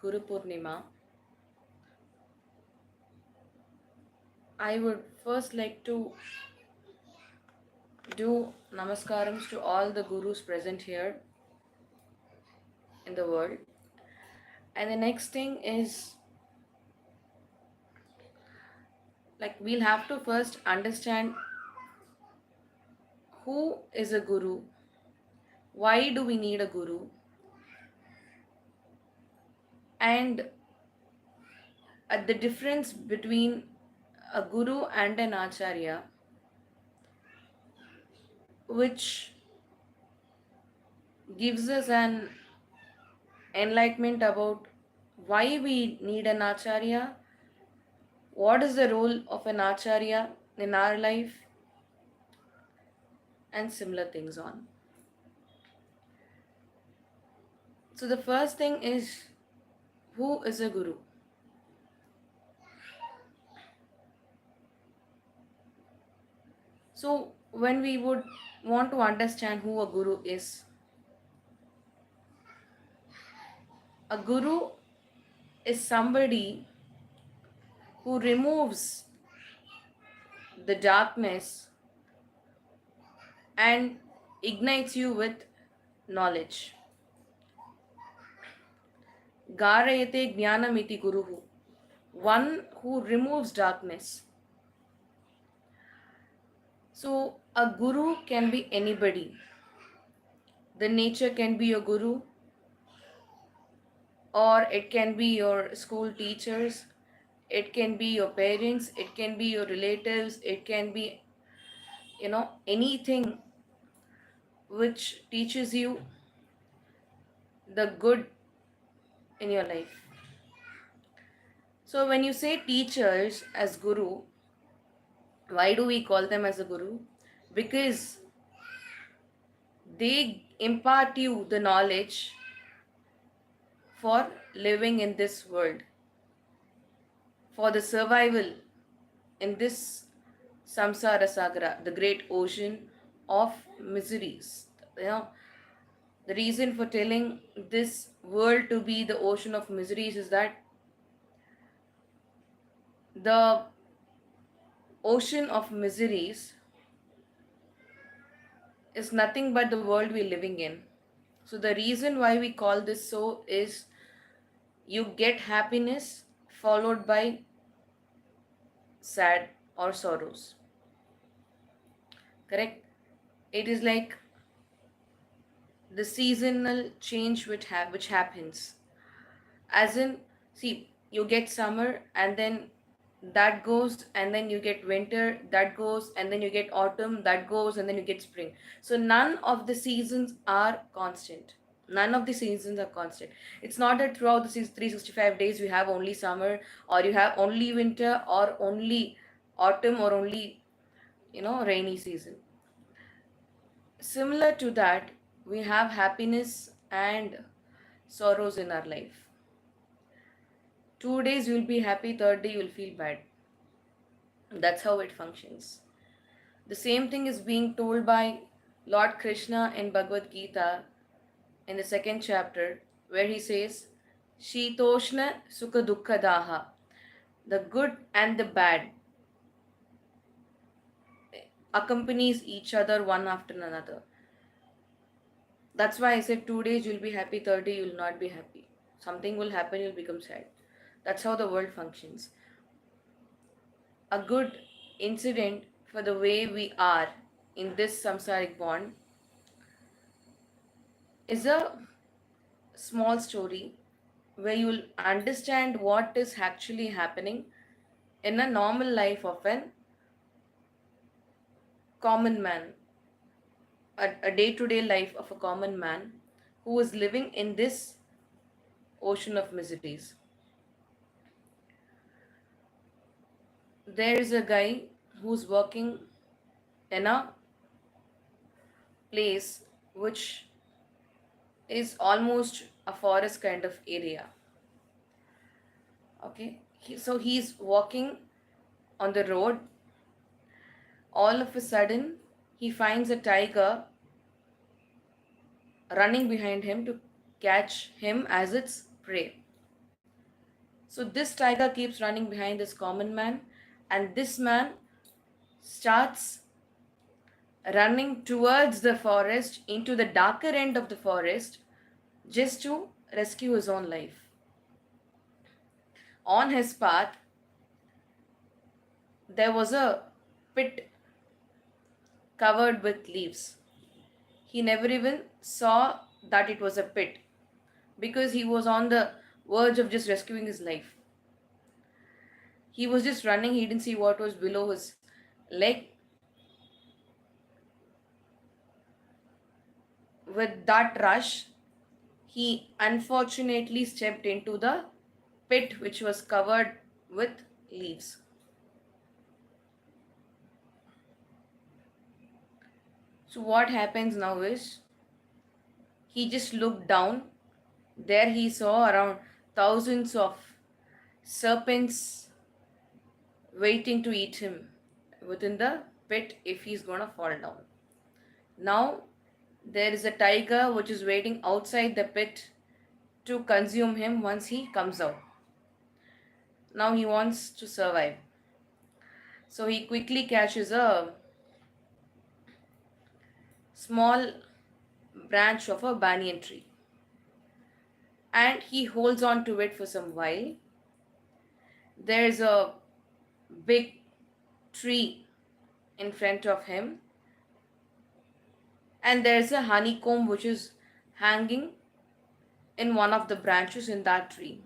Guru Purnima, I would first like to do namaskarams to all the gurus present here in the world. And the next thing is, like, we'll have to first understand who is a guru, why do we need a guru, and the difference between a guru and an acharya, which gives us an enlightenment about why we need an acharya, what is the role of an acharya in our life, and similar things on. So the first thing is, who is a guru? So when we would want to understand who a guru is, a guru is somebody who removes the darkness and ignites you with knowledge. Garayate jnanamiti guruhu. One who removes darkness. So a guru can be anybody. The nature can be your guru, or it can be your school teachers, it can be your parents, it can be your relatives, it can be, anything which teaches you the good in your life. So when you say teachers as guru, why do we call them as a guru? Because they impart you the knowledge for living in this world, for the survival in this samsara sagara, the great ocean of miseries. The reason for telling this world to be the ocean of miseries is that the ocean of miseries is nothing but the world we're living in. So the reason why we call this so is, you get happiness followed by sad or sorrows. Correct? It is like the seasonal change which happens. As in, see, you get summer and then that goes, and then you get winter, that goes, and then you get autumn, that goes, and then you get spring. So none of the seasons are constant. None of the seasons are constant. It's not that throughout the 365 days you have only summer, or you have only winter, or only autumn, or only rainy season. Similar to that, we have happiness and sorrows in our life. 2 days you'll be happy, third day you'll feel bad. That's how it functions. The same thing is being told by Lord Krishna in Bhagavad Gita in the second chapter, where he says, Shitoshna Sukha Dukkha Daha. The good and the bad accompanies each other one after another. That's why I said 2 days you'll be happy, third day you'll not be happy. Something will happen, you'll become sad. That's how the world functions. A good incident for the way we are in this samsaric bond is a small story where you will understand what is actually happening in a normal life of an common man, a day-to-day life of a common man who is living in this ocean of miseries. There is a guy who's working in a place which is almost a forest kind of area. Okay, so he's walking on the road. All of a sudden, he finds a tiger running behind him to catch him as its prey. So this tiger keeps running behind this common man, and this man starts running towards the forest into the darker end of the forest just to rescue his own life. On his path, there was a pit covered with leaves. He never even saw that it was a pit because he was on the verge of just rescuing his life. He was just running, he didn't see what was below his leg. With that rush, he unfortunately stepped into the pit which was covered with leaves. So, what happens now is he just looked down. There he saw around thousands of serpents waiting to eat him within the pit if he's gonna fall down. Now, there is a tiger which is waiting outside the pit to consume him once he comes out. Now, he wants to survive. So, he quickly catches a small branch of a banyan tree and he holds on to it for some while. There's a big tree in front of him, and there's a honeycomb which is hanging in one of the branches in that tree.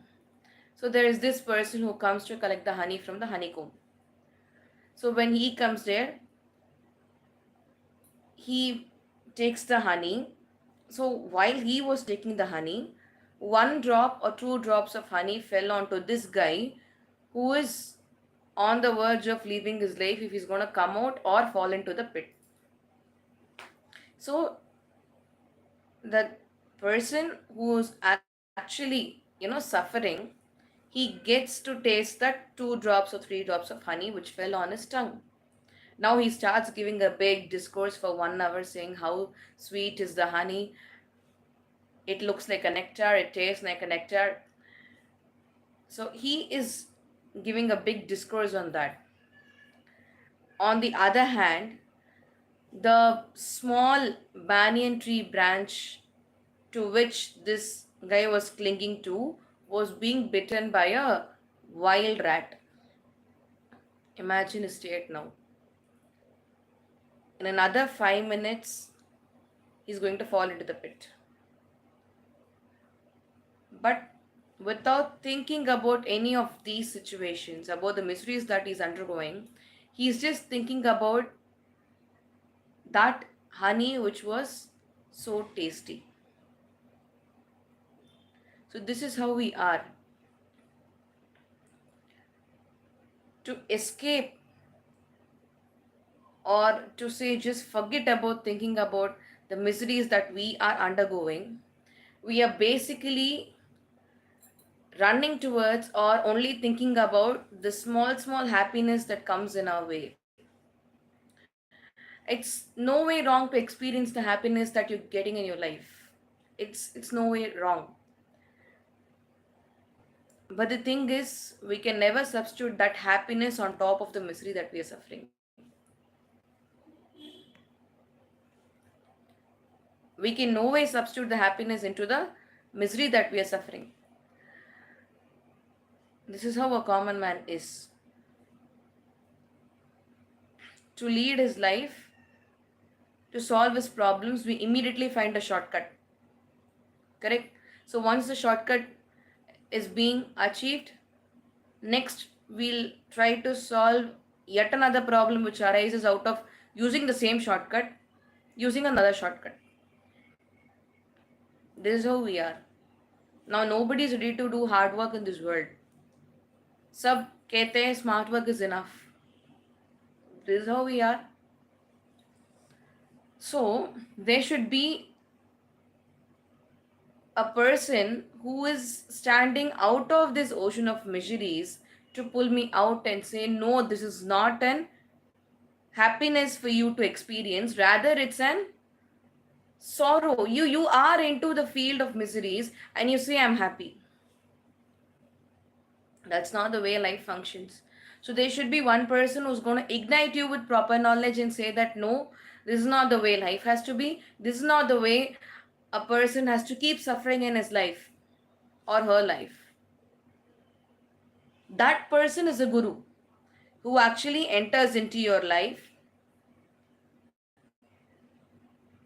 So there is this person who comes to collect the honey from the honeycomb. So when he comes there, he takes the honey. So while he was taking the honey, one drop or two drops of honey fell onto this guy who is on the verge of leaving his life if he's going to come out or fall into the pit. So the person who's actually suffering, he gets to taste that two drops or three drops of honey which fell on his tongue. Now he starts giving a big discourse for 1 hour saying how sweet is the honey, it looks like a nectar, it tastes like a nectar. So he is giving a big discourse on that. On the other hand, the small banyan tree branch to which this guy was clinging to was being bitten by a wild rat. Imagine his state now. In another 5 minutes, he's going to fall into the pit. But without thinking about any of these situations, about the miseries that he's undergoing, he's just thinking about that honey which was so tasty. So, this is how we are. To escape, or to say just forget about thinking about the miseries that we are undergoing, we are basically running towards or only thinking about the small happiness that comes in our way. It's no way wrong to experience the happiness that you're getting in your life. It's no way wrong. But the thing is, we can never substitute that happiness on top of the misery that we are suffering. We can no way substitute the happiness into the misery that we are suffering. This is how a common man is. To lead his life, to solve his problems, we immediately find a shortcut. Correct? So once the shortcut is being achieved, next we'll try to solve yet another problem which arises out of using the same shortcut, using another shortcut. This is how we are. Now nobody is ready to do hard work in this world. सब कहते हैं smart work is enough. This is how we are. So there should be a person who is standing out of this ocean of miseries to pull me out and say, no, this is not an happiness for you to experience, rather it's an sorrow. You are into the field of miseries and you say, I'm happy. That's not the way life functions. So there should be one person who's going to ignite you with proper knowledge and say that no, this is not the way life has to be. This is not the way a person has to keep suffering in his life or her life. That person is a guru who actually enters into your life,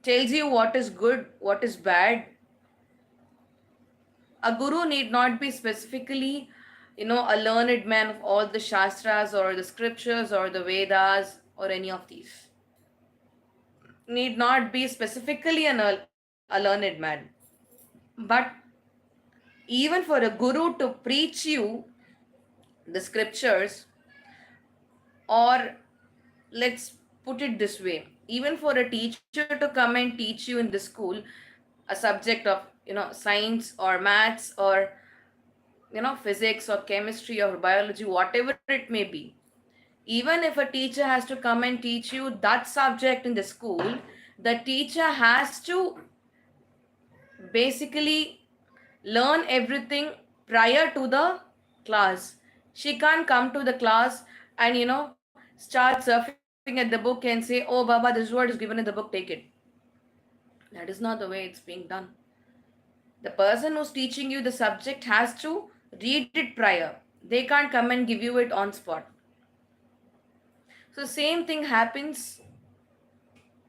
tells you what is good, what is bad. A guru need not be specifically, a learned man of all the shastras or the scriptures or the Vedas or any of these. Need not be specifically a learned man. But even for a guru to preach you the scriptures, or let's put it this way, even for a teacher to come and teach you in the school a subject of science or maths or physics or chemistry or biology, whatever it may be, even if a teacher has to come and teach you that subject in the school, the teacher has to basically learn everything prior to the class. She can't come to the class and start surfing at the book and say, oh Baba, this is what is given in the book, take it. That is not the way it's being done. The person who's teaching you the subject has to read it prior. They can't come and give you it on spot. So same thing happens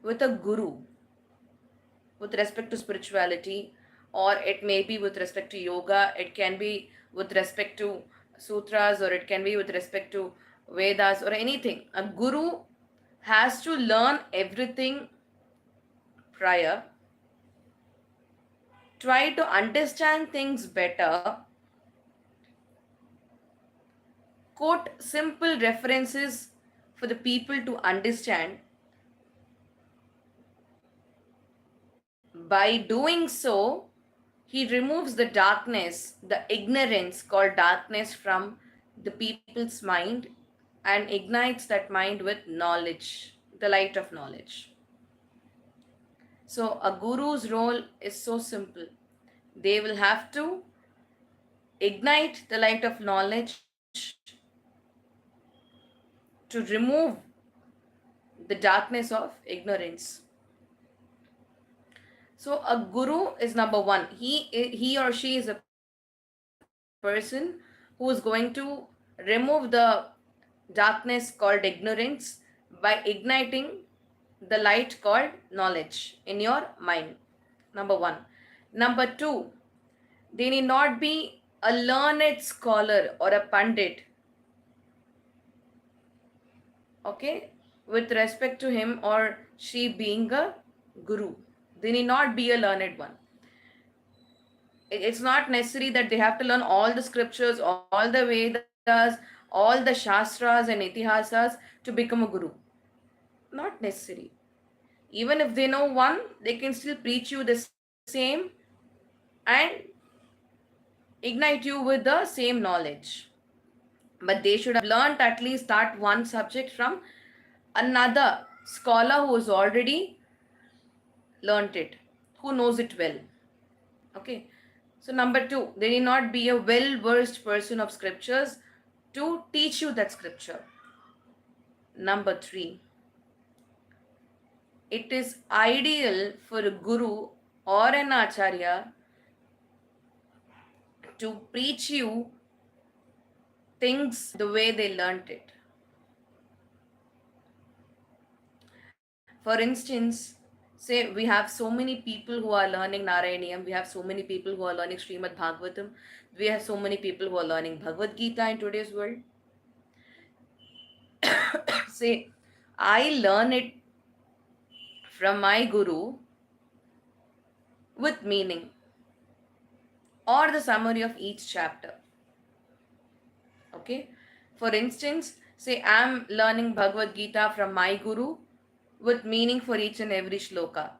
with a guru with respect to spirituality, or it may be with respect to yoga, it can be with respect to sutras, or it can be with respect to Vedas or anything. A guru has to learn everything prior, try to understand things better, quote simple references for the people to understand. By doing so, he removes the darkness, the ignorance called darkness from the people's mind and ignites that mind with knowledge, the light of knowledge. So, a guru's role is so simple. They will have to ignite the light of knowledge to remove the darkness of ignorance. So a guru is number one. He or she is a person who is going to remove the darkness called ignorance by igniting the light called knowledge in your mind. Number one. Number two, they need not be a learned scholar or a pandit, okay, with respect to him or she being a guru. They need not be a learned one. It's not necessary that they have to learn all the scriptures, all the Vedas, all the Shastras and Itihasas to become a guru. Not necessary. Even if they know one, they can still preach you the same and ignite you with the same knowledge. But they should have learnt at least that one subject from another scholar who has already learnt it, who knows it well. Okay. So, number two, they need not be a well versed person of scriptures to teach you that scripture. Number three, it is ideal for a guru or an acharya to preach you things the way they learnt it. For instance, say we have so many people who are learning Narayaniyam, we have so many people who are learning Srimad Bhagavatam, we have so many people who are learning Bhagavad Gita in today's world. Say, I learn it from my guru with meaning or the summary of each chapter. Okay. For instance, say I'm learning Bhagavad Gita from my guru with meaning for each and every shloka.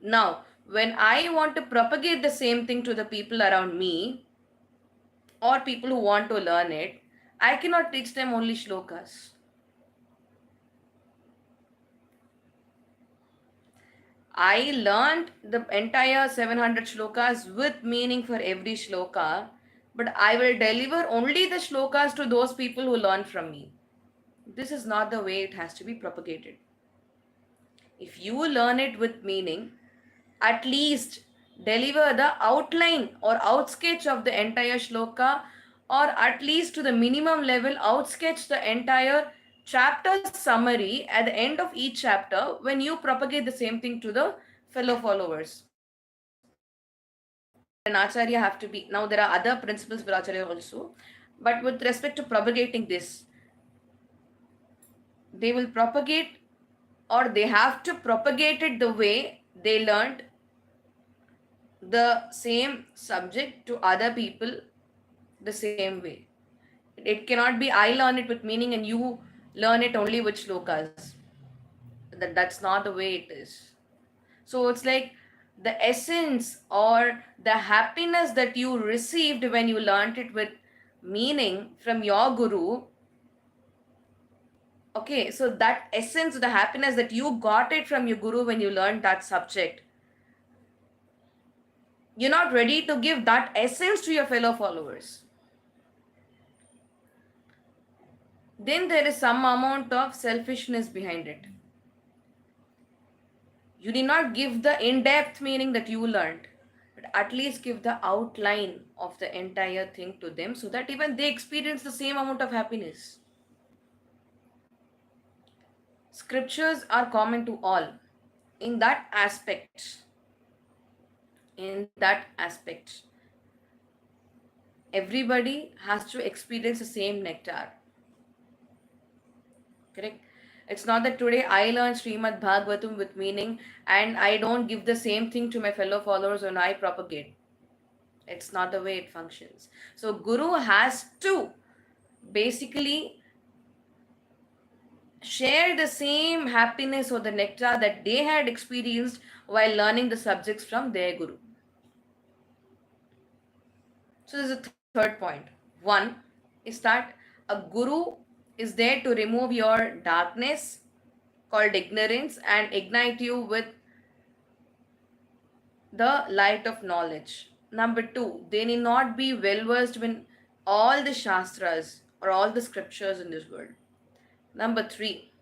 Now, when I want to propagate the same thing to the people around me or people who want to learn it, I cannot teach them only shlokas. I learned the entire 700 shlokas with meaning for every shloka but I will deliver only the shlokas to those people who learn from me. This is not the way it has to be propagated. If you learn it with meaning, at least deliver the outline or outsketch of the entire shloka, or at least to the minimum level outsketch the entire chapter summary at the end of each chapter when you propagate the same thing to the fellow followers. For an acharya have to be, now there are other principles for acharya also, but with respect to propagating this, they will propagate, or they have to propagate it the way they learned the same subject to other people the same way. It cannot be I learn it with meaning and you learn it only with shlokas. That's not the way it is. So it's like the essence or the happiness that you received when you learned it with meaning from your guru. Okay, so that essence, the happiness that you got it from your guru when you learned that subject, you're not ready to give that essence to your fellow followers. Then there is some amount of selfishness behind it. You did not give the in-depth meaning that you learned, but at least give the outline of the entire thing to them so that even they experience the same amount of happiness. Scriptures are common to all. In that aspect, everybody has to experience the same nectar. Correct? It's not that today I learn Srimad Bhagavatam with meaning and I don't give the same thing to my fellow followers when I propagate. It's not the way it functions. So Guru has to basically share the same happiness or the nectar that they had experienced while learning the subjects from their Guru. So there's a third point. One is that a Guru is there to remove your darkness called ignorance and ignite you with the light of knowledge. Number two, they need not be well versed in all the shastras or all the scriptures in this world. Number three,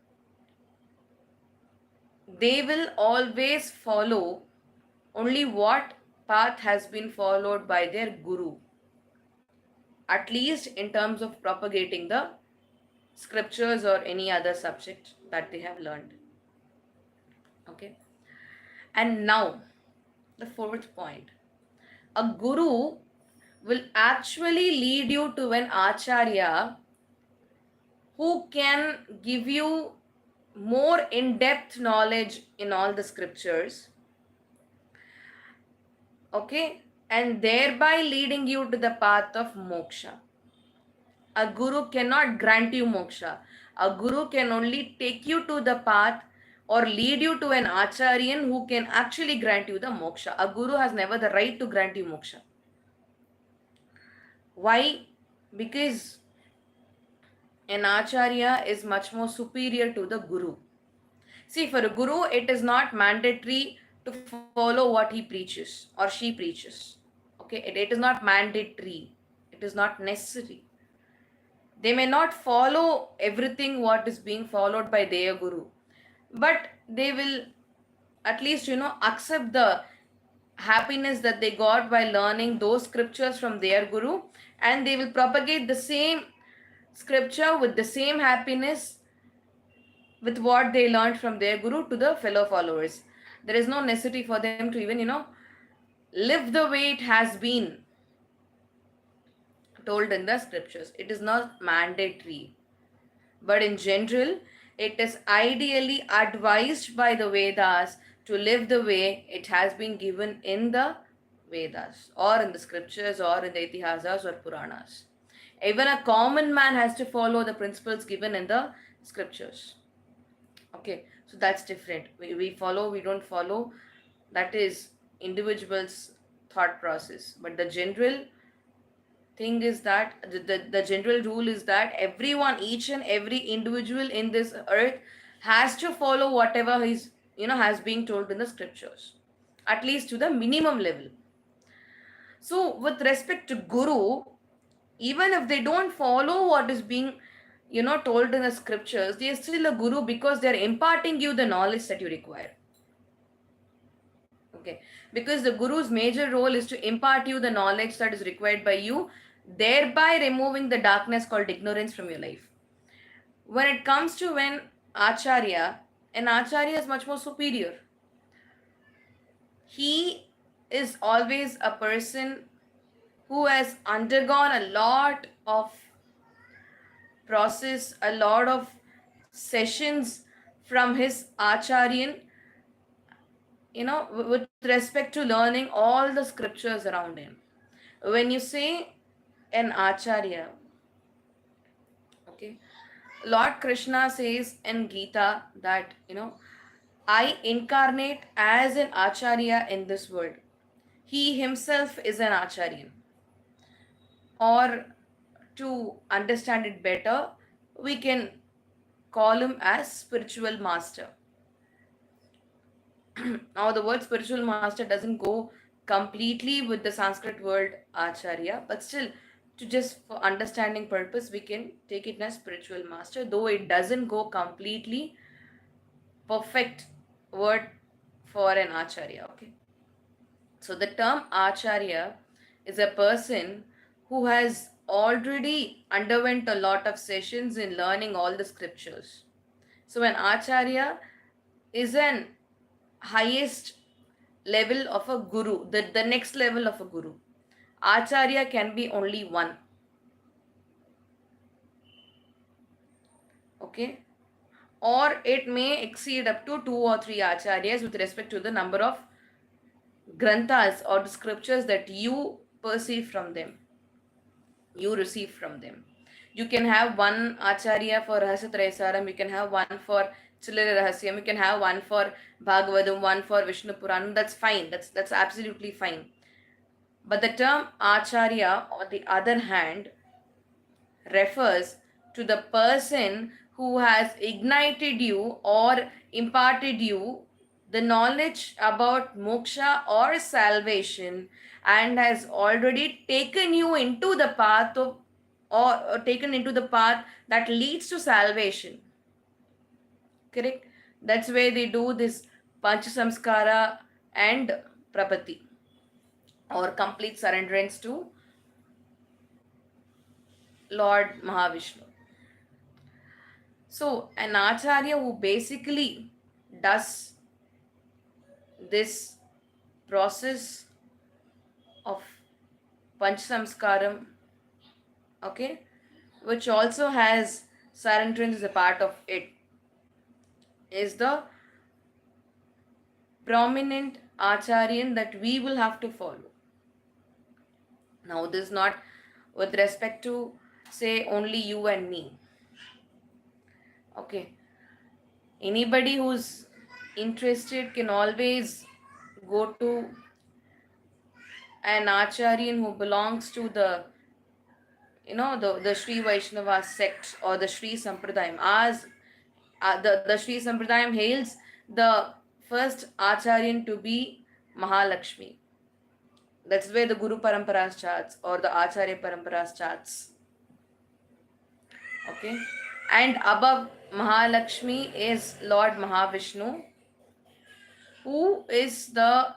they will always follow only what path has been followed by their guru, at least in terms of propagating the scriptures or any other subject that they have learned. Okay. And now, the fourth point, a guru will actually lead you to an acharya who can give you more in-depth knowledge in all the scriptures, okay, and thereby leading you to the path of moksha. A guru cannot grant you moksha. A guru can only take you to the path or lead you to an acharyan who can actually grant you the moksha. A guru has never the right to grant you moksha. Why? Because an acharya is much more superior to the guru. See, for a guru, it is not mandatory to follow what he preaches or she preaches. Okay, it is not mandatory. It is not necessary. They may not follow everything what is being followed by their guru, but they will at least, accept the happiness that they got by learning those scriptures from their guru, and they will propagate the same scripture with the same happiness with what they learned from their guru to the fellow followers. There is no necessity for them to even, live the way it has been told in the scriptures. It is not mandatory. But in general, it is ideally advised by the Vedas to live the way it has been given in the Vedas or in the scriptures or in the Itihasas or Puranas. Even a common man has to follow the principles given in the scriptures. Okay, so that's different. We don't follow. That is individual's thought process. But the general thing is that the general rule is that everyone, each and every individual in this earth has to follow whatever is, has been told in the scriptures, at least to the minimum level. So with respect to guru, Even if they don't follow what is being, told in the scriptures, they are still a guru because they are imparting you the knowledge that you require. Okay, because the guru's major role is to impart you the knowledge that is required by you, thereby removing the darkness called ignorance from your life. When it comes to acharya, an acharya is much more superior. He is always a person who has undergone a lot of process, a lot of sessions from his acharyan, with respect to learning all the scriptures around him. When you say an acharya, okay, Lord Krishna says in Gita that, I incarnate as an acharya in this world. He himself is an acharyan. Or to understand it better, we can call him as spiritual master. Now, the word spiritual master doesn't go completely with the Sanskrit word acharya, but still, to just for understanding purpose, we can take it as spiritual master, though it doesn't go completely perfect word for an acharya. Okay, so the term acharya is a person who has already underwent a lot of sessions in learning all the scriptures. So an acharya is an highest level of a guru, the next level of a guru. Acharya can be only one. Okay, or it may exceed up to two or three acharyas with respect to the number of granthas or the scriptures that you perceive from them, you receive from them. You can have one acharya for Rahasya Trayasaram, you can have one for Chillare Rahasyam, you can have one for Bhagavatam, one for Vishnu Puranam. That's fine. That's absolutely fine. But the term acharya, on the other hand, refers to the person who has ignited you or imparted you the knowledge about moksha or salvation, and has already taken you into the path of, or taken into the path that leads to salvation. Correct? That's where they do this pancha samskara and prapati, or complete surrenderance to Lord Mahavishnu. So, an acharya who basically does this process of panchasamskaram, okay, which also has surrenderance as a part of it, is the prominent acharyan that we will have to follow. Now, this is not with respect to, say, only you and me. Okay, anybody who's interested can always go to an acharyan who belongs to the Sri Vaishnava sect or the Sri Sampradayam. As the Sri Sampradayam hails the first acharyan to be Mahalakshmi. That's where the Guru Paramparas charts or the Acharya Paramparas charts. Okay, and above Mahalakshmi is Lord Mahavishnu, who is the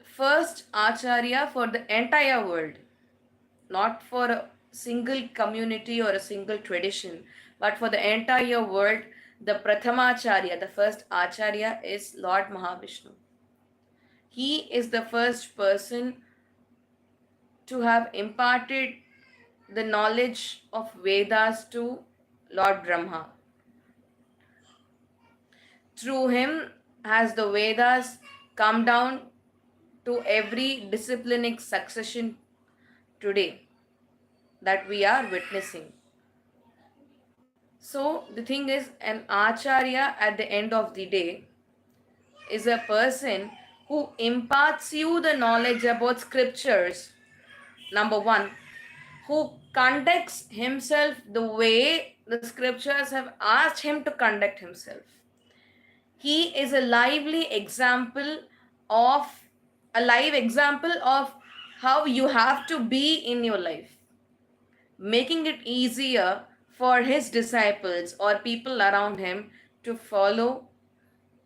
first acharya for the entire world, not for a single community or a single tradition, but for the entire world. The Prathamacharya, the first acharya, is Lord Mahavishnu. He is the first person to have imparted the knowledge of Vedas to Lord Brahma. Through him has the Vedas come down to every disciplinic succession today that we are witnessing. So the thing is, an acharya at the end of the day is a person who imparts you the knowledge about scriptures. Number one, who conducts himself the way the scriptures have asked him to conduct himself. He is a lively example of a live example of how you have to be in your life, making it easier for his disciples or people around him to follow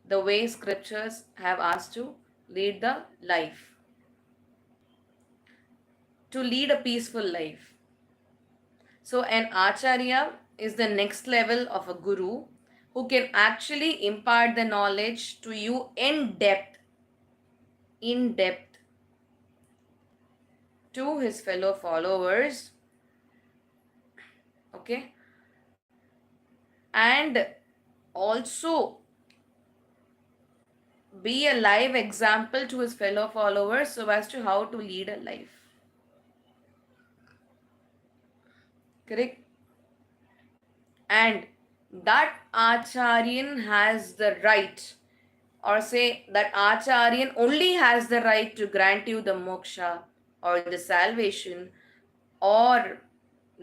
the way scriptures have asked to lead the life, to lead a peaceful life. So, an acharya is the next level of a guru who can actually impart the knowledge to you in depth to his fellow followers, okay, and also be a live example to his fellow followers so as to how to lead a life. Correct? And that acharyan has the right, or say that acharyan only has the right to grant you the moksha or the salvation or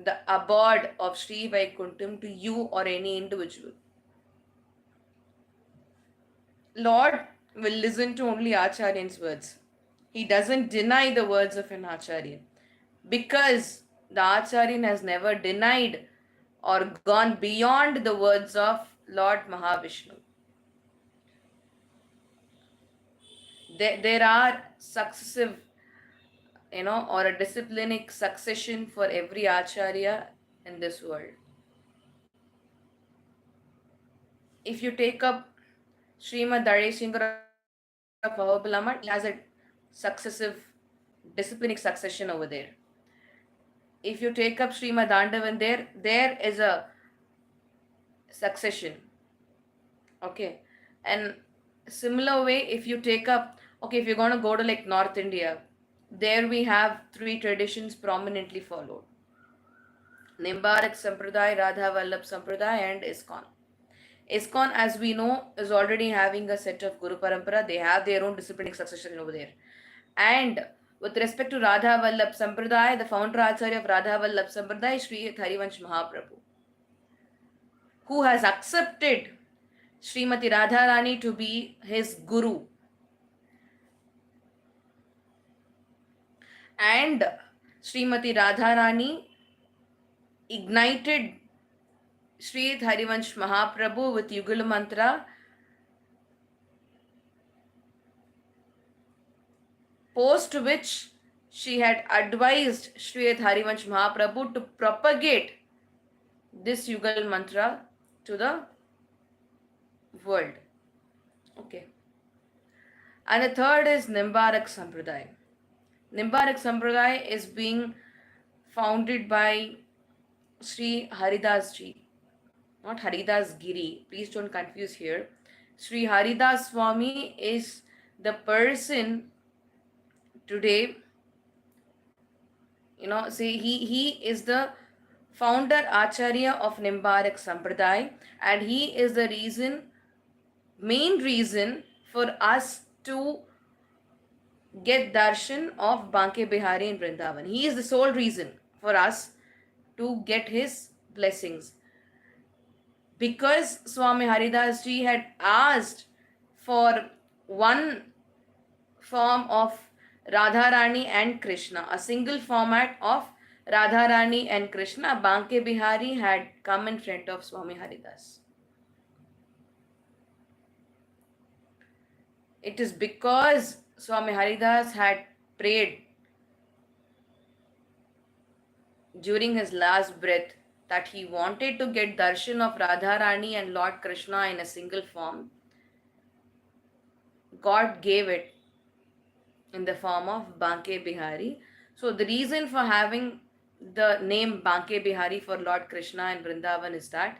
the abode of Sri Vaikuntham to you or any individual. Lord will listen to only Acharyan's words. He doesn't deny the words of an Acharyan because the Acharyan has never denied or gone beyond the words of Lord Mahavishnu. There are successive, or a disciplinic succession for every Acharya in this world. If you take up Srimad Daresingara Pahobilamat, he has a successive disciplinic succession over there. If you take up Srimad Dandavan, there is a succession. Okay. And similar way, if you take up, okay, if you're going to go to like North India, there we have three traditions prominently followed: Nimbarak Sampradaya, Radha Vallabh Sampradaya, and ISKCON. ISKCON, as we know, is already having a set of Guru Parampara. They have their own disciplinic succession over there. And with respect to Radha Vallabh Sampradaya, the founder Acharya of Radha Vallabh Sampradaya is Sri Harivansh Mahaprabhu, who has accepted Srimati Radharani to be his guru. And Srimati Radharani ignited Sri Harivansh Mahaprabhu with Yugal Mantra, post which she had advised Sri Harivansh Mahaprabhu to propagate this Yugal Mantra to the world. Okay. And the third is Nimbarak Sampradaya. Nimbarak Sampradaya is being founded by Sri Haridas Ji, not Haridas Giri. Please don't confuse here. Sri Haridas Swami is the person today, say he is the founder Acharya of Nimbarak Sampradaya, and he is the main reason for us to get darshan of Banke Bihari in Vrindavan. He is the sole reason for us to get his blessings. Because Swami Haridas Ji had asked for one form of Radharani and Krishna, a single format of Radharani and Krishna, Banke Bihari had come in front of Swami Haridas. It is because Swami Haridas had prayed during his last breath that he wanted to get darshan of Radharani and Lord Krishna in a single form. God gave it in the form of Banke Bihari. So the reason for having the name Banke Bihari for Lord Krishna in Vrindavan is that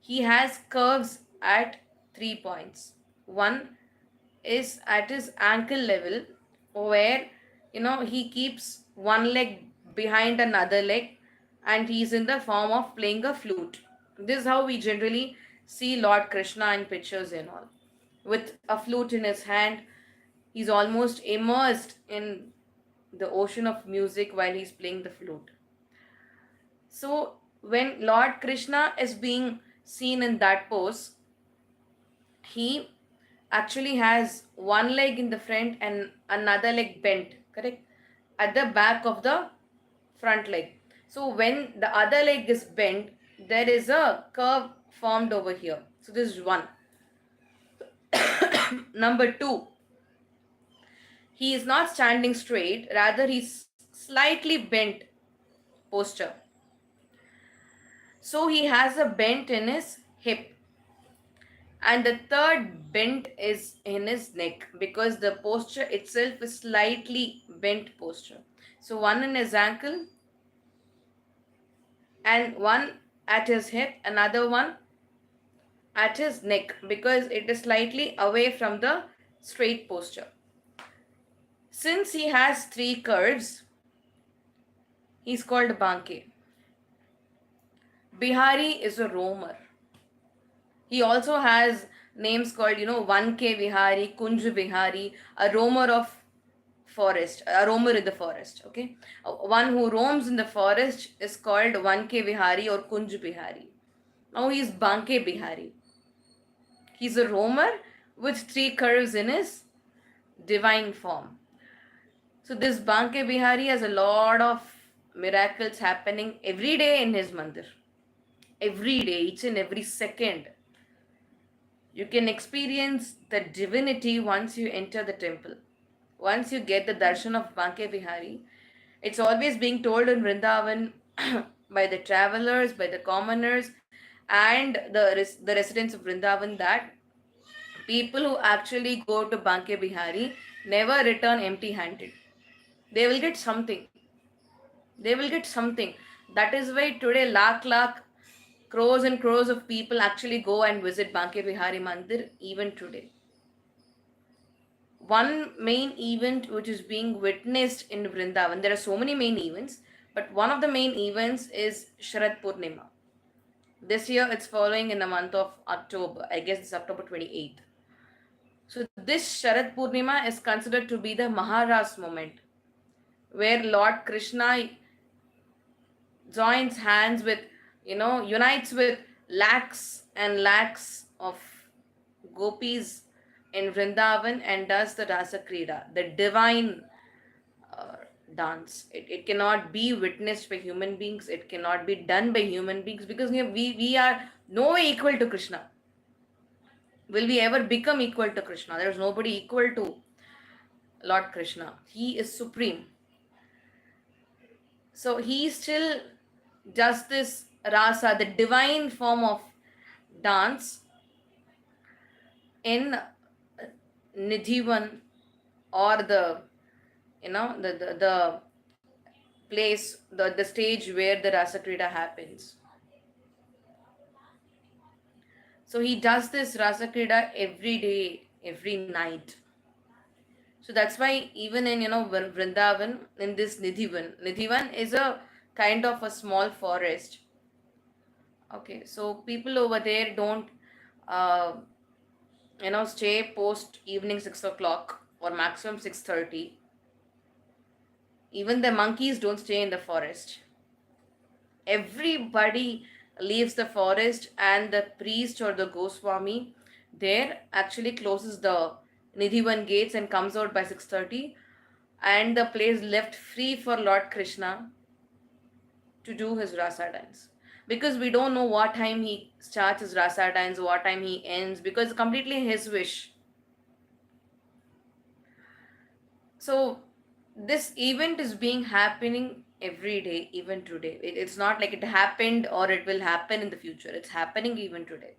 he has curves at 3 points. One is at his ankle level, where he keeps one leg behind another leg and he's in the form of playing a flute. This is how we generally see Lord Krishna in pictures and all. With a flute in his hand, he's almost immersed in the ocean of music while he's playing the flute. So when Lord Krishna is being seen in that pose, he actually has one leg in the front and another leg bent, correct? at the back of the front leg. So when the other leg is bent, there is a curve formed over here. So this is one. Number two, he is not standing straight, rather he's slightly bent posture. So he has a bent in his hip. And the third bend is in his neck because the posture itself is slightly bent posture. So one in his ankle and one at his hip, another one at his neck because it is slightly away from the straight posture. Since he has three curves, he's called Banke. Bihari is a roamer. He also has names called, 1K Vihari, Kunj Vihari, a roamer of forest, a roamer in the forest. Okay, one who roams in the forest is called 1K Vihari or Kunj Bihari. Now he is Banke Bihari. He's a roamer with three curves in his divine form. So this Banke Bihari has a lot of miracles happening every day in his mandir. Every day, each and every second. You can experience the divinity once you enter the temple. Once you get the darshan of Banke Bihari, it's always being told in Vrindavan by the travelers, by the commoners, and the residents of Vrindavan that people who actually go to Banke Bihari never return empty handed. They will get something. They will get something. That is why today lakh crores and crores of people actually go and visit Banke Bihari Mandir even today. One main event which is being witnessed in Vrindavan, there are so many main events, but one of the main events is Sharad Purnima. This year it's following in the month of October. I guess it's October 28th. So this Sharad Purnima is considered to be the Maharas moment, where Lord Krishna joins hands with, unites with lakhs and lakhs of gopis in Vrindavan and does the Rasa Krida, the divine uh, dance. It cannot be witnessed by human beings. It cannot be done by human beings because we are no way equal to Krishna. Will we ever become equal to Krishna? There is nobody equal to Lord Krishna. He is supreme. So he still does this rasa, the divine form of dance, in Nidhivan, or the place, the stage where the Rasa Krida happens. So he does this Rasa Krida every day, every night. So that's why even in Vrindavan, in this Nidhivan is a kind of a small forest. Okay, so people over there don't uh, stay post evening 6 o'clock or maximum 6:30. Even the monkeys don't stay in the forest. Everybody leaves the forest, and the priest or the Goswami there actually closes the Nidhivan gates and comes out by 6:30, and the place left free for Lord Krishna to do his rasa dance. Because we don't know what time he starts his rasa dance, what time he ends, because it's completely his wish. So this event is being happening every day, even today. It's not like it happened or it will happen in the future. It's happening even today.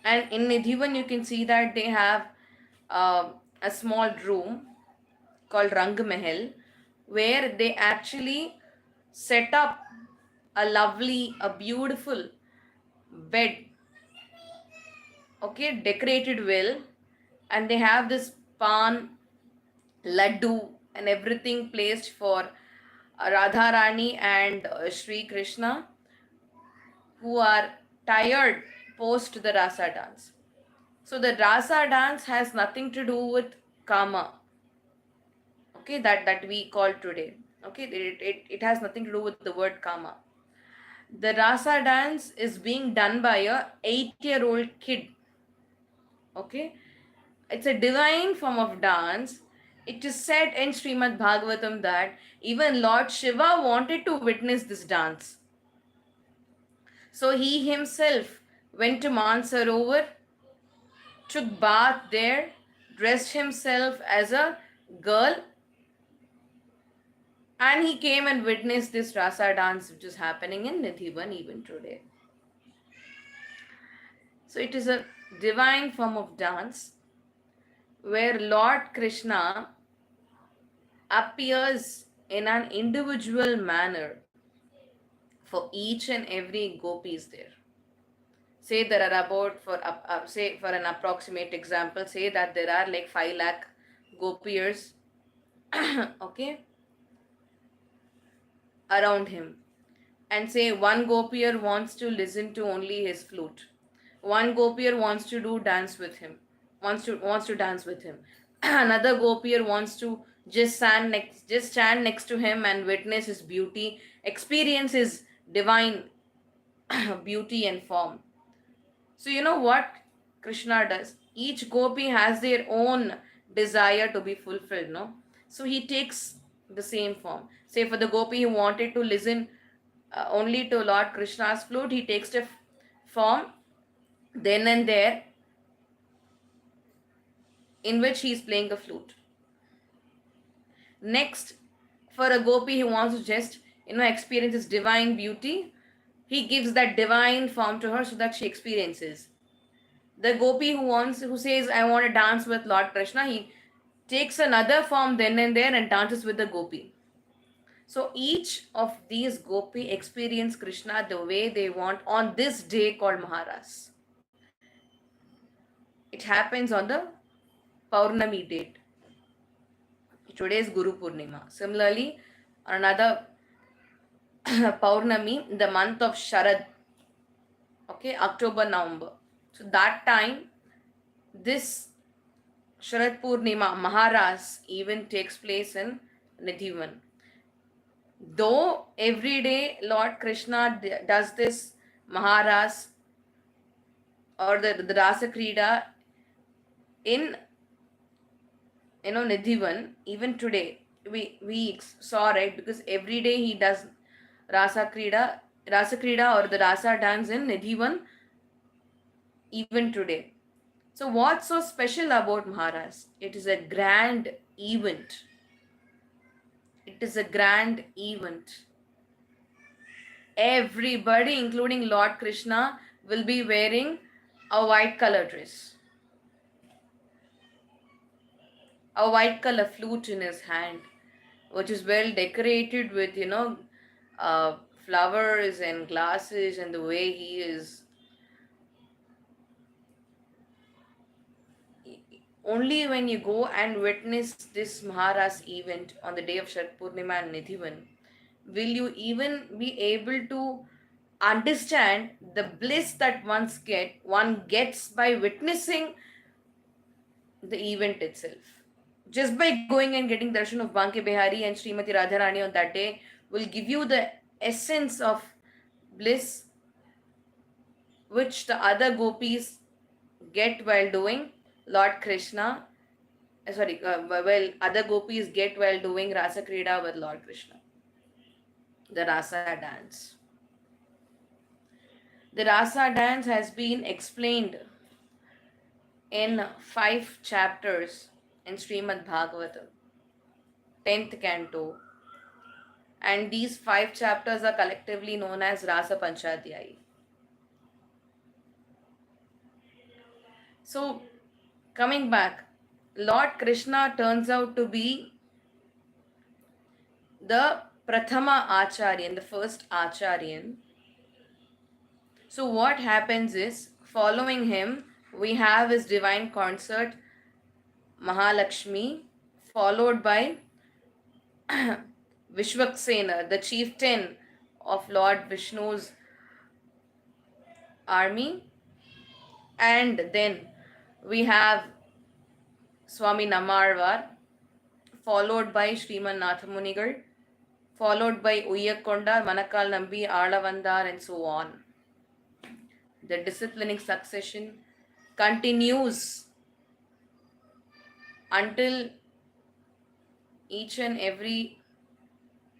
And in Nidhivan, you can see that they have a small room called Rang Mahal, where they actually set up a beautiful bed, okay, decorated well, and they have this pan, laddu, and everything placed for Radharani and Sri Krishna, who are tired post the Rasa dance. So the Rasa dance has nothing to do with Kama, okay, that we call today. Okay, it has nothing to do with the word Kama. The Rasa dance is being done by a 8-year-old kid. Okay, It's a divine form of dance. It is said in Srimad Bhagavatam that even Lord Shiva wanted to witness this dance. So he himself went to Mansarovar, took bath there, dressed himself as a girl, and he came and witnessed this rasa dance which is happening in Nidhivan even today. So it is a divine form of dance where Lord Krishna appears in an individual manner for each and every gopis there. Say there are about say for an approximate example, say that there are like 5 lakh gopiers okay, around him, and say one gopier wants to listen to only his flute, one gopier wants to do dance with him, wants to dance with him, another gopier wants to just stand next to him and witness his beauty, experience his divine beauty and form. So, you know what Krishna does? Each gopi has their own desire to be fulfilled, no? So, he takes the same form. Say, for the gopi who wanted to listen only to Lord Krishna's flute, he takes the form then and there in which he is playing a flute. Next, for a gopi who wants to just, experience his divine beauty, he gives that divine form to her so that she experiences. The gopi who says I want to dance with Lord Krishna, he takes another form then and there and dances with the gopi. So each of these gopi experience Krishna the way they want on this day called Maharas. It happens on the Purnami date. Today is Guru Purnima. Similarly, another Purnami in the month of Sharad, okay, October, November. So that time, this Sharad Purnima Maharas even takes place in Nidhivan. Though every day Lord Krishna does this Maharas or the Rasa Krida in Nidhivan, even today we saw, right, because every day he does Rasa Krida or the Rasa dance in Nidhivan even today. So what's so special about Maharas? It is a grand event. It is a grand event. Everybody, including Lord Krishna, will be wearing a white color dress, a white color flute in his hand, which is well decorated with, uh, flowers and glasses, and the way he is. Only when you go and witness this Maharas event on the day of Sharad Purnima and Nidhivan, will you even be able to understand the bliss that one gets by witnessing the event itself. Just by going and getting darshan of Banke Behari and Srimati Radharani on that day will give you the essence of bliss which the other gopis get while doing Lord Krishna. Well, other gopis get while doing Rasa Krida with Lord Krishna, the Rasa dance. The Rasa dance has been explained in 5 chapters in Srimad Bhagavatam, 10th canto, and these 5 chapters are collectively known as Rasa Panchadhyayi. So, coming back, Lord Krishna turns out to be the Prathama Acharyan, the first Acharyan. So, what happens is, following him, we have his divine consort Mahalakshmi, followed by Vishwaksena, the chieftain of Lord Vishnu's army, and then we have Swami Namarvar, followed by Sriman Nathamunigal, followed by Uyyakondar, Manakal Nambi, Alavandar, and so on. The disciplining succession continues until each and every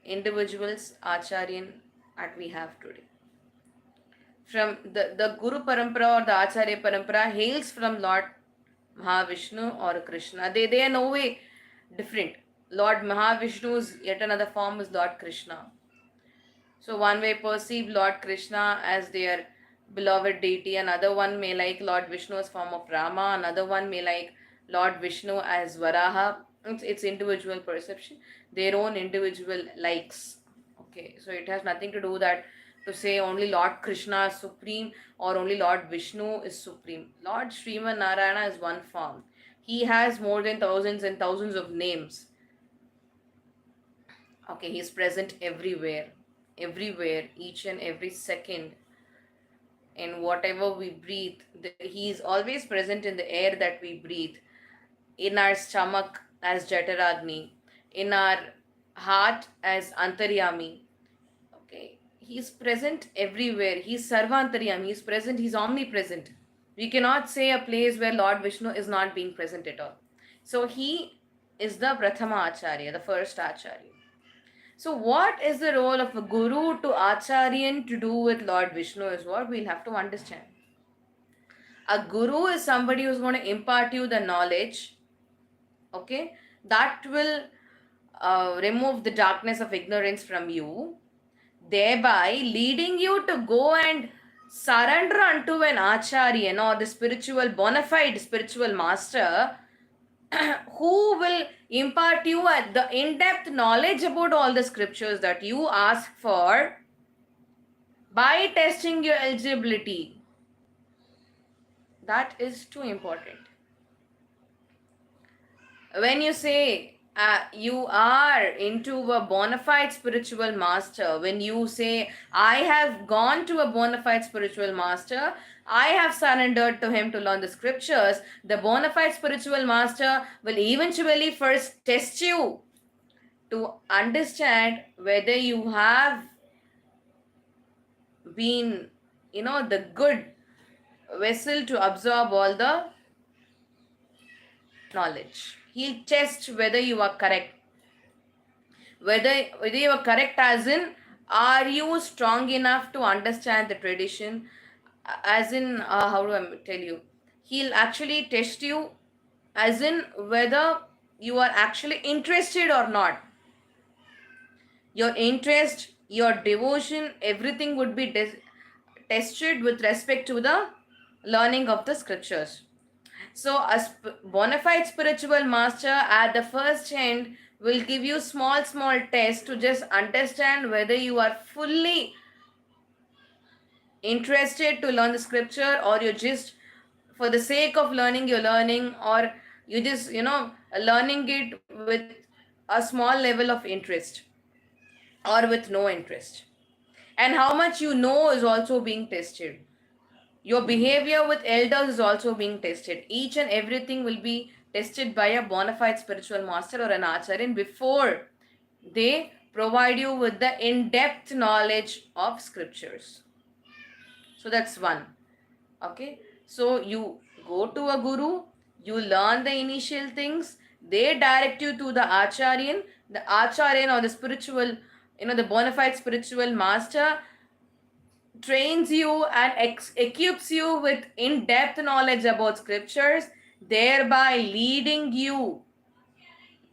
individual's Acharyan that we have today. From the Guru Parampara or the Acharya Parampara hails from Lord Mahavishnu or Krishna. They are no way different. Lord Mahavishnu's yet another form is Lord Krishna. So one may perceive Lord Krishna as their beloved deity, another one may like Lord Vishnu as form of Rama, another one may like Lord Vishnu as Varaha. It's individual perception, their own individual likes. Okay, so it has nothing to do that to say only Lord Krishna is supreme or only Lord Vishnu is supreme. Lord Sriman Narayana is one form. He has more than thousands and thousands of names. Okay, he's present everywhere, each and every second, in whatever we breathe. He is always present in the air that we breathe, in our stomach as Jataragni, in our heart as Antaryami. Okay, he's present everywhere. He's Sarvantaryami, he's present, he's omnipresent. We cannot say a place where Lord Vishnu is not being present at all. So he is the Prathama Acharya, the first Acharya. So, what is the role of a guru to Acharyan to do with Lord Vishnu is what we'll have to understand. A guru is somebody who's going to impart you the knowledge, okay, that will remove the darkness of ignorance from you, thereby leading you to go and surrender unto an Acharyan or the spiritual, bona fide spiritual master who will impart you the in-depth knowledge about all the scriptures that you ask for by testing your eligibility. That is too important. When you say you are into a bona fide spiritual master, when you say, I have gone to a bona fide spiritual master, I have surrendered to him to learn the scriptures, the bona fide spiritual master will eventually first test you to understand whether you have been, the good vessel to absorb all the knowledge. He'll test whether you are correct. Whether you are correct as in, are you strong enough to understand the tradition? As in, how do I tell you? He'll actually test you as in whether you are actually interested or not. Your interest, your devotion, everything would be tested with respect to the learning of the scriptures. So, a bona fide spiritual master at the first end will give you small tests to just understand whether you are fully interested to learn the scripture, or you're just for the sake of learning you're learning, or you just learning it with a small level of interest or with no interest. And how much you know is also being tested. Your behavior with elders is also being tested. Each and everything will be tested by a bona fide spiritual master or an acharyan before they provide you with the in-depth knowledge of scriptures. So that's one. Okay. So you go to a guru, you learn the initial things, they direct you to the acharyan. The acharyan or the spiritual, the bona fide spiritual master trains you and equips you with in-depth knowledge about scriptures, thereby leading you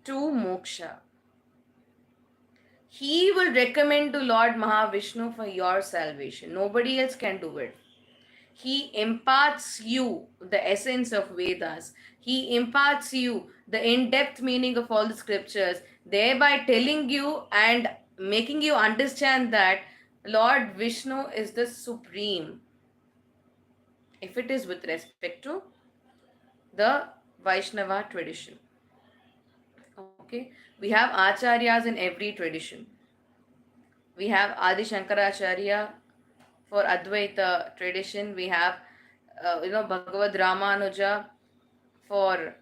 to moksha. He will recommend to Lord Mahavishnu for your salvation. Nobody else can do it. He imparts you the essence of Vedas. He imparts you the in-depth meaning of all the scriptures, thereby telling you and making you understand that Lord Vishnu is the supreme. If it is with respect to the Vaishnava tradition. Okay, we have acharyas in every tradition. We have Adi Shankaracharya for Advaita tradition. We have, Bhagavad Ramanuja for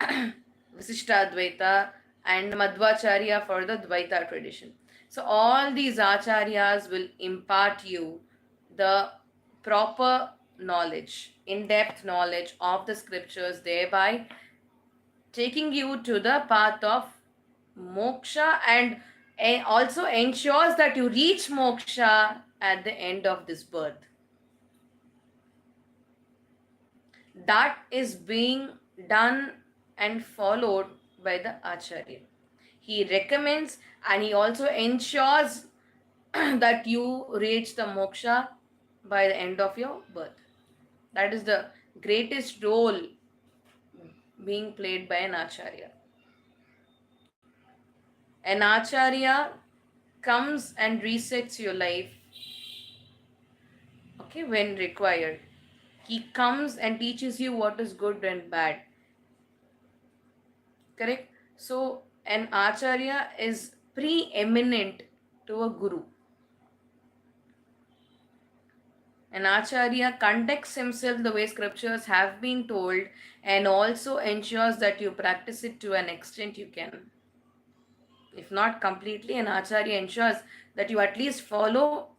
Visishta Advaita, and Madhvacharya for the Dvaita tradition. So all these acharyas will impart you the proper knowledge, in-depth knowledge of the scriptures, thereby taking you to the path of moksha, and also ensures that you reach moksha at the end of this birth. That is being done and followed by the acharya. He recommends and he also ensures that you reach the moksha by the end of your birth. That is the greatest role being played by an acharya. An acharya comes and resets your life, okay, when required. He comes and teaches you what is good and bad. Correct? So, an acharya is preeminent to a guru. An acharya conducts himself the way scriptures have been told and also ensures that you practice it to an extent you can. If not completely, an acharya ensures that you at least follow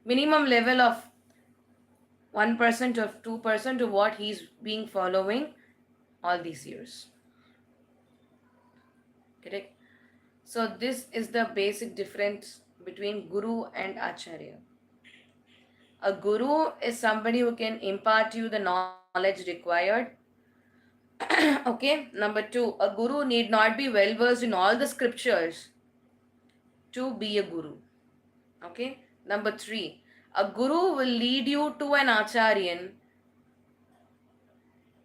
minimum level of 1% or 2% of what he's been following all these years. Correct? So this is the basic difference between guru and acharya. A guru is somebody who can impart you the knowledge required. Okay, number two, a guru need not be well versed in all the scriptures to be a guru. Okay, number three, a guru will lead you to an acharyan,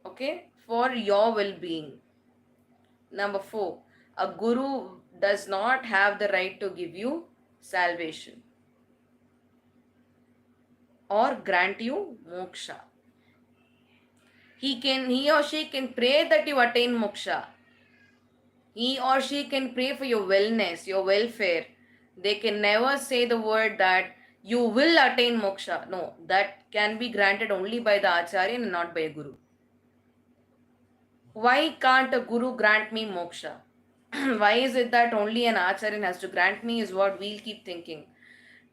okay, for your well being. Number four, a guru does not have the right to give you salvation or grant you moksha. He or she can pray that you attain moksha. He or she can pray for your wellness, your welfare. They can never say the word that you will attain moksha. No, that can be granted only by the acharya and not by a guru. Why can't a guru grant me moksha? Why is it that only an acharya has to grant me, is what we'll keep thinking.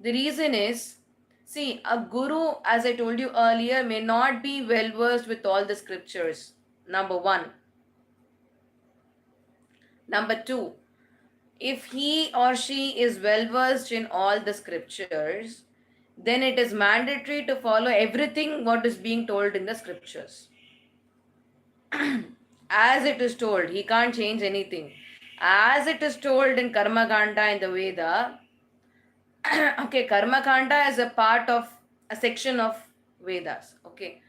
The reason is, see, a guru, as I told you earlier, may not be well versed with all the scriptures. Number one. Number two, if he or she is well versed in all the scriptures, then it is mandatory to follow everything what is being told in the scriptures. As it is told, he can't change anything. As it is told in Karma Kanda in the Veda, okay, Karma Kanda is a part of a section of Vedas, okay,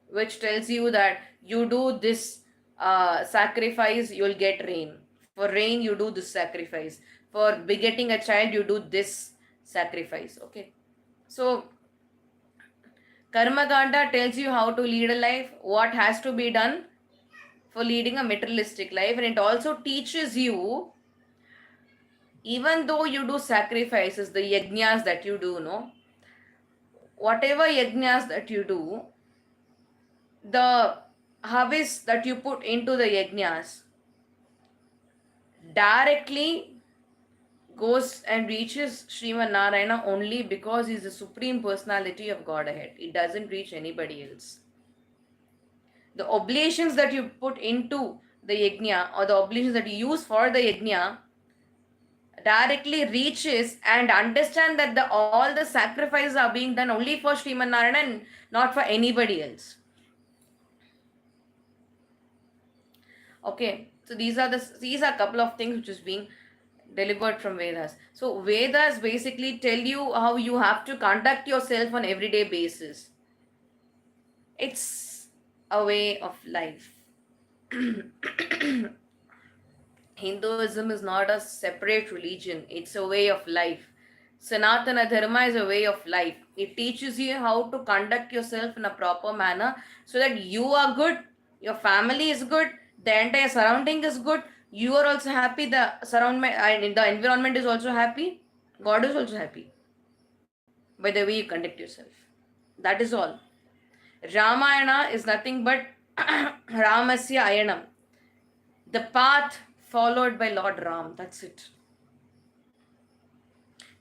which tells you that you do this sacrifice, you'll get rain. For rain, you do this sacrifice. For begetting a child, you do this sacrifice, okay. So, Karma Kanda tells you how to lead a life, what has to be done for leading a materialistic life, and it also teaches you, even though you do sacrifices, the yajnas that you do, no, whatever yajnas that you do, the harvest that you put into the yajnas directly goes and reaches Sriman Narayana only because he is the supreme personality of Godhead. It doesn't reach anybody else. The oblations that you put into the yajna, or the oblations that you use for the yajna, directly reaches and understand that all the sacrifices are being done only for Sriman Narayana and not for anybody else. Okay, so these are a couple of things which is being delivered from Vedas. So Vedas basically tell you how you have to conduct yourself on everyday basis. It's a way of life. Hinduism is not a separate religion, it's a way of life. Sanatana Dharma is a way of life. It teaches you how to conduct yourself in a proper manner so that you are good, your family is good, the entire surrounding is good, you are also happy, the environment is also happy, God is also happy by the way you conduct yourself. That is all. Ramayana is nothing but Ramasya Ayanam, the path followed by Lord Ram. That's it.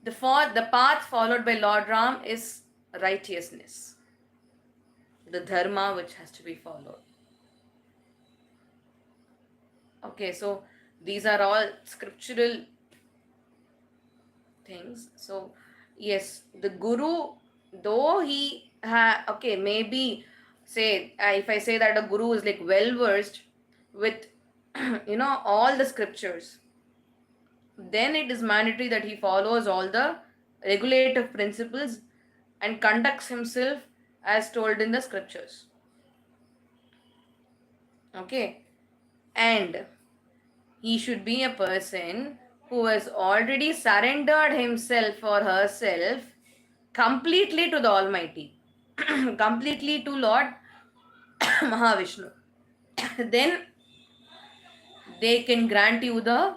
The path followed by Lord Ram is righteousness, the dharma which has to be followed. Okay, so these are all scriptural things. So, yes, the guru, though okay, maybe say, if I say that a guru is like well versed with, all the scriptures, then it is mandatory that he follows all the regulative principles and conducts himself as told in the scriptures. Okay, and he should be a person who has already surrendered himself or herself completely to the Almighty, completely to Lord Mahavishnu. Then they can grant you the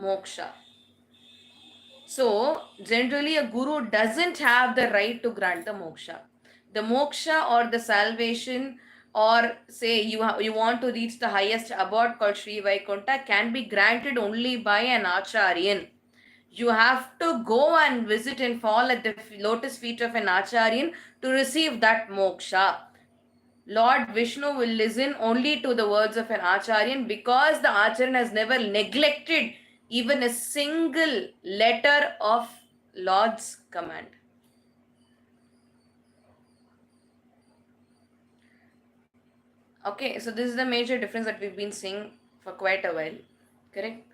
moksha. So, generally, a guru doesn't have the right to grant the moksha. The moksha or the salvation, or say you want to reach the highest abode called Sri Vaikuntha, can be granted only by an acharyan. You have to go and visit and fall at the lotus feet of an acharyan to receive that moksha. Lord Vishnu will listen only to the words of an acharyan because the acharyan has never neglected even a single letter of Lord's command. Okay, so this is the major difference that we've been seeing for quite a while. Correct?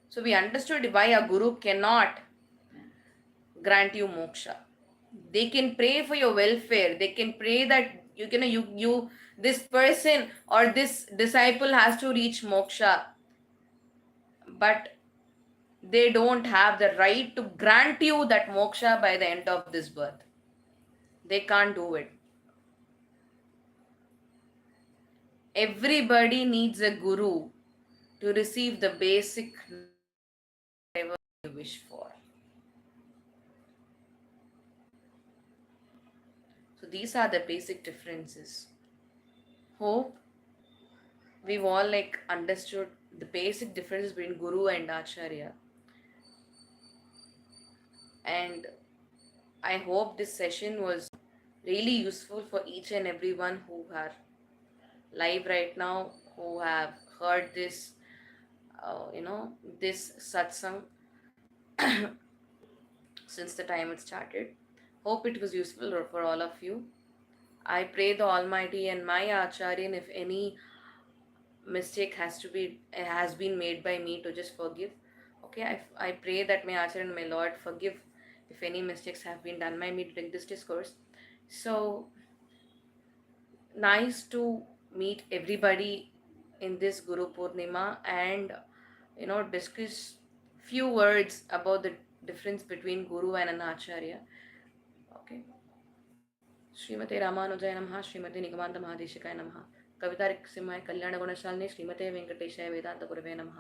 So we understood why a guru cannot grant you moksha. They can pray for your welfare. They can pray that you this person or this disciple has to reach moksha, but they don't have the right to grant you that moksha by the end of this birth. They can't do it. Everybody needs a guru to receive the basic knowledge of whatever you wish for. So these are the basic differences. Hope we've all like understood the basic differences between guru and acharya. And I hope this session was really useful for each and everyone who are live right now, who have heard this, this satsang since the time it started. Hope it was useful for all of you. I pray the Almighty and my Acharyan, if any mistake has been made by me, to just forgive. Okay, I pray that my Acharyan and my Lord forgive if any mistakes have been done by me during this discourse. So nice to meet everybody in this Guru Purnima and discuss few words about the difference between Guru and an Acharya. Okay. श्रीमते रामानुजाय नमः श्रीमते निगमान्त महादेशिकाय नमः कविता सिंहाय कल्याण गुणशालिनी श्रीमते वेंकटेशाय वेदांत गुरवे नमः